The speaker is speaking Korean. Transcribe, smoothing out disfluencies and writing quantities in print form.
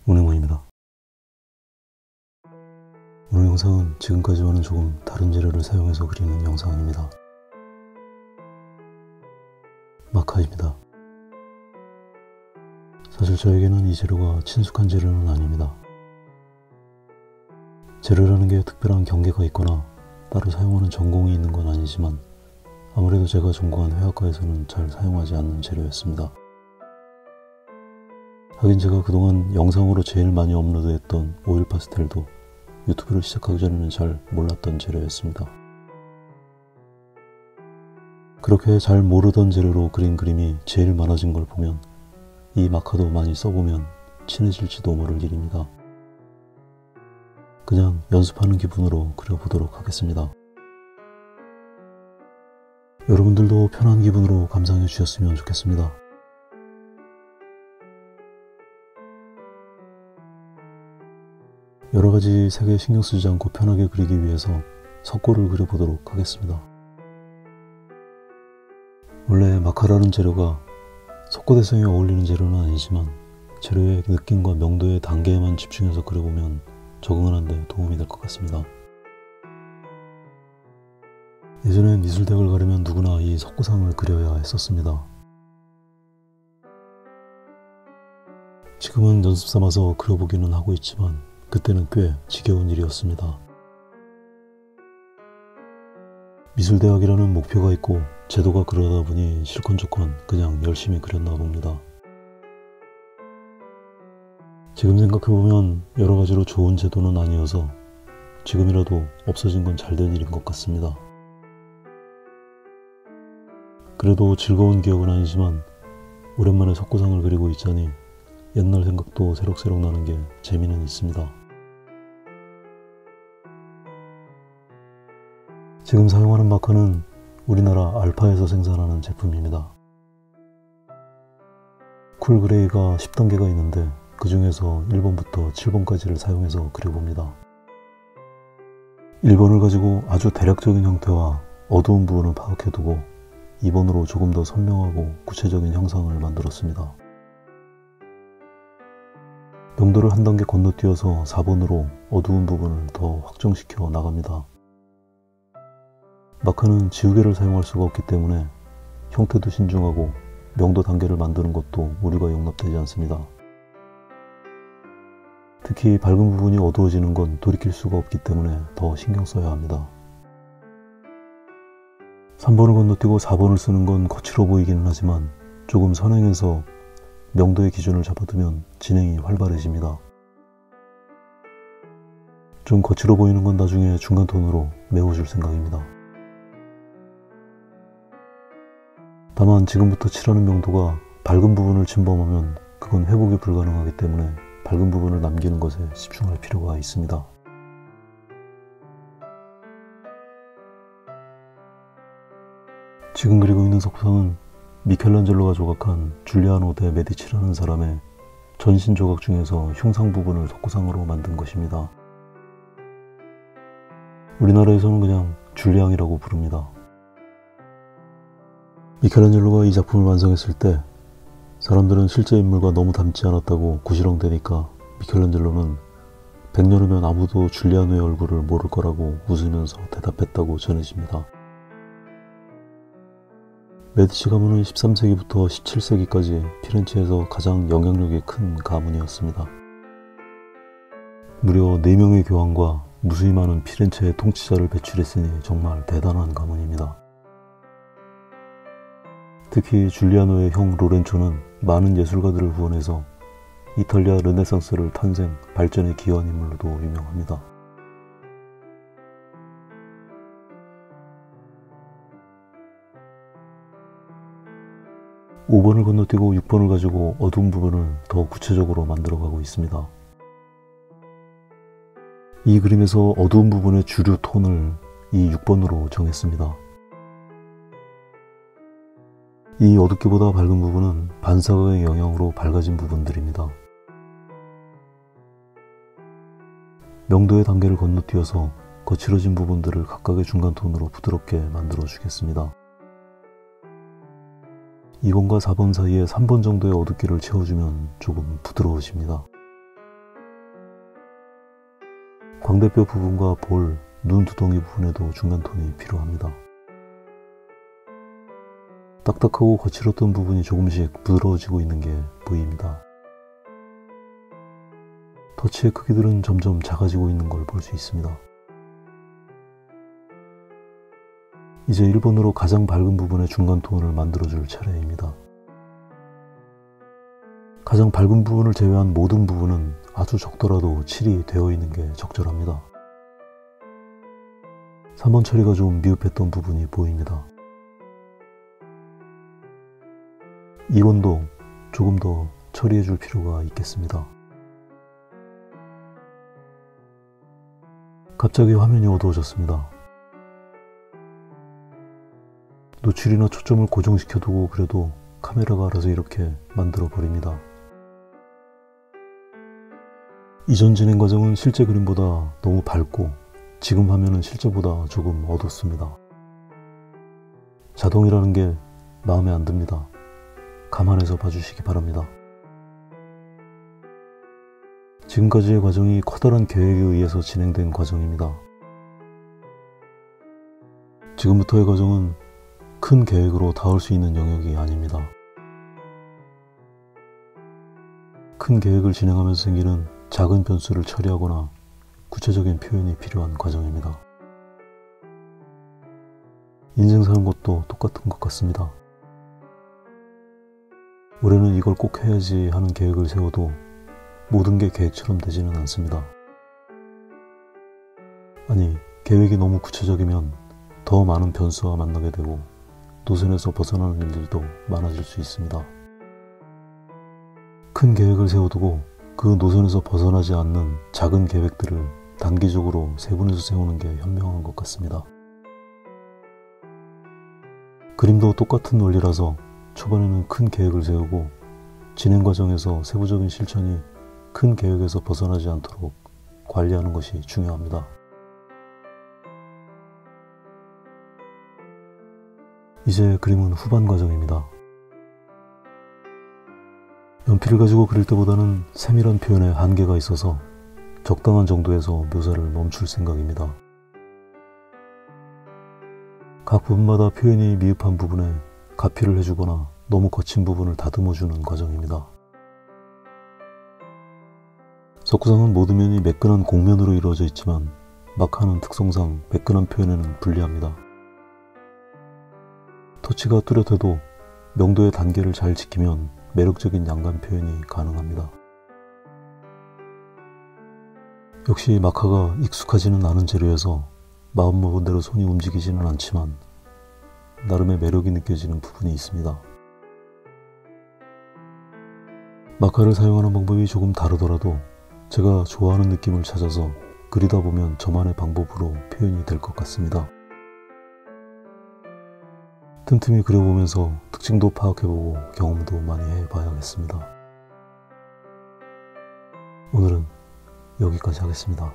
운행원입니다. 오늘 영상은 지금까지와는 조금 다른 재료를 사용해서 그리는 영상입니다. 마카입니다. 사실 저에게는 이 재료가 친숙한 재료는 아닙니다. 재료라는 게 특별한 경계가 있거나 따로 사용하는 전공이 있는 건 아니지만 아무래도 제가 전공한 회화과에서는 잘 사용하지 않는 재료였습니다. 하긴 제가 그동안 영상으로 제일 많이 업로드했던 오일 파스텔도 유튜브를 시작하기 전에는 잘 몰랐던 재료였습니다. 그렇게 잘 모르던 재료로 그린 그림이 제일 많아진 걸 보면 이 마카도 많이 써보면 친해질지도 모를 일입니다. 그냥 연습하는 기분으로 그려보도록 하겠습니다. 여러분들도 편한 기분으로 감상해 주셨으면 좋겠습니다. 여러가지 색에 신경 쓰지 않고 편하게 그리기 위해서 석고를 그려보도록 하겠습니다. 원래 마카라는 재료가 석고 대성에 어울리는 재료는 아니지만 재료의 느낌과 명도의 단계에만 집중해서 그려보면 적응하는 데 도움이 될 것 같습니다. 예전에 미술대학을 가려면 누구나 이 석고상을 그려야 했었습니다. 지금은 연습 삼아서 그려보기는 하고 있지만 그때는 꽤 지겨운 일이었습니다. 미술대학이라는 목표가 있고 제도가 그러다 보니 실컷저건 그냥 열심히 그렸나 봅니다. 지금 생각해보면 여러가지로 좋은 제도는 아니어서 지금이라도 없어진 건 잘된 일인 것 같습니다. 그래도 즐거운 기억은 아니지만 오랜만에 석고상을 그리고 있자니 옛날 생각도 새록새록 나는 게 재미는 있습니다. 지금 사용하는 마카는 우리나라 알파에서 생산하는 제품입니다. 쿨그레이가 10단계가 있는데 그 중에서 1번부터 7번까지를 사용해서 그려봅니다. 1번을 가지고 아주 대략적인 형태와 어두운 부분을 파악해두고 2번으로 조금 더 선명하고 구체적인 형상을 만들었습니다. 명도를 한 단계 건너뛰어서 4번으로 어두운 부분을 더 확정시켜 나갑니다. 마카는 지우개를 사용할 수가 없기 때문에 형태도 신중하고 명도 단계를 만드는 것도 오류가 용납되지 않습니다. 특히 밝은 부분이 어두워지는 건 돌이킬 수가 없기 때문에 더 신경 써야 합니다. 3번을 건너뛰고 4번을 쓰는 건 거칠어 보이기는 하지만 조금 선행해서 명도의 기준을 잡아두면 진행이 활발해집니다. 좀 거칠어 보이는 건 나중에 중간톤으로 메워줄 생각입니다. 다만 지금부터 칠하는 명도가 밝은 부분을 침범하면 그건 회복이 불가능하기 때문에 밝은 부분을 남기는 것에 집중할 필요가 있습니다. 지금 그리고 있는 석상은 미켈란젤로가 조각한 줄리아노 데 메디치라는 사람의 전신 조각 중에서 흉상 부분을 석고상으로 만든 것입니다. 우리나라에서는 그냥 줄리앙이라고 부릅니다. 미켈란젤로가 이 작품을 완성했을 때 사람들은 실제 인물과 너무 닮지 않았다고 구시렁대니까 미켈란젤로는 100년 후면 아무도 줄리아노의 얼굴을 모를 거라고 웃으면서 대답했다고 전해집니다. 메디치 가문은 13세기부터 17세기까지 피렌체에서 가장 영향력이 큰 가문이었습니다. 무려 4명의 교황과 무수히 많은 피렌체의 통치자를 배출했으니 정말 대단한 가문입니다. 특히 줄리아노의 형 로렌초는 많은 예술가들을 후원해서 이탈리아 르네상스를 탄생, 발전에 기여한 인물로도 유명합니다. 5번을 건너뛰고 6번을 가지고 어두운 부분을 더 구체적으로 만들어가고 있습니다. 이 그림에서 어두운 부분의 주류 톤을 이 6번으로 정했습니다. 이 어둡기보다 밝은 부분은 반사각의 영향으로 밝아진 부분들입니다. 명도의 단계를 건너뛰어서 거칠어진 부분들을 각각의 중간 톤으로 부드럽게 만들어 주겠습니다. 2번과 4번 사이에 3번 정도의 어둡기를 채워주면 조금 부드러워집니다. 광대뼈 부분과 볼, 눈 두덩이 부분에도 중간톤이 필요합니다. 딱딱하고 거칠었던 부분이 조금씩 부드러워지고 있는 게 보입니다. 터치의 크기들은 점점 작아지고 있는 걸 볼 수 있습니다. 이제 1번으로 가장 밝은 부분의 중간톤을 만들어줄 차례입니다. 가장 밝은 부분을 제외한 모든 부분은 아주 적더라도 칠이 되어 있는 게 적절합니다. 3번 처리가 좀 미흡했던 부분이 보입니다. 2번도 조금 더 처리해 줄 필요가 있겠습니다. 갑자기 화면이 어두워졌습니다. 노출이나 초점을 고정시켜두고 그래도 카메라가 알아서 이렇게 만들어 버립니다. 이전 진행 과정은 실제 그림보다 너무 밝고 지금 화면은 실제보다 조금 어둡습니다. 자동이라는 게 마음에 안 듭니다. 감안해서 봐주시기 바랍니다. 지금까지의 과정이 커다란 계획에 의해서 진행된 과정입니다. 지금부터의 과정은 큰 계획으로 닿을 수 있는 영역이 아닙니다. 큰 계획을 진행하면서 생기는 작은 변수를 처리하거나 구체적인 표현이 필요한 과정입니다. 인생 사는 것도 똑같은 것 같습니다. 올해는 이걸 꼭 해야지 하는 계획을 세워도 모든 게 계획처럼 되지는 않습니다. 아니, 계획이 너무 구체적이면 더 많은 변수와 만나게 되고 노선에서 벗어나는 일들도 많아질 수 있습니다. 큰 계획을 세워두고 그 노선에서 벗어나지 않는 작은 계획들을 단기적으로 세분해서 세우는 게 현명한 것 같습니다. 그림도 똑같은 원리라서 초반에는 큰 계획을 세우고 진행 과정에서 세부적인 실천이 큰 계획에서 벗어나지 않도록 관리하는 것이 중요합니다. 이제 그림은 후반 과정입니다. 연필을 가지고 그릴 때보다는 세밀한 표현에 한계가 있어서 적당한 정도에서 묘사를 멈출 생각입니다. 각 부분마다 표현이 미흡한 부분에 가피를 해주거나 너무 거친 부분을 다듬어주는 과정입니다. 석구상은 모든 면이 매끈한 곡면으로 이루어져 있지만 마카는 특성상 매끈한 표현에는 불리합니다. 터치가 뚜렷해도 명도의 단계를 잘 지키면 매력적인 양감 표현이 가능합니다. 역시 마카가 익숙하지는 않은 재료여서 마음먹은 대로 손이 움직이지는 않지만 나름의 매력이 느껴지는 부분이 있습니다. 마카를 사용하는 방법이 조금 다르더라도 제가 좋아하는 느낌을 찾아서 그리다 보면 저만의 방법으로 표현이 될 것 같습니다. 틈틈이 그려보면서 특징도 파악해보고 경험도 많이 해봐야겠습니다. 오늘은 여기까지 하겠습니다.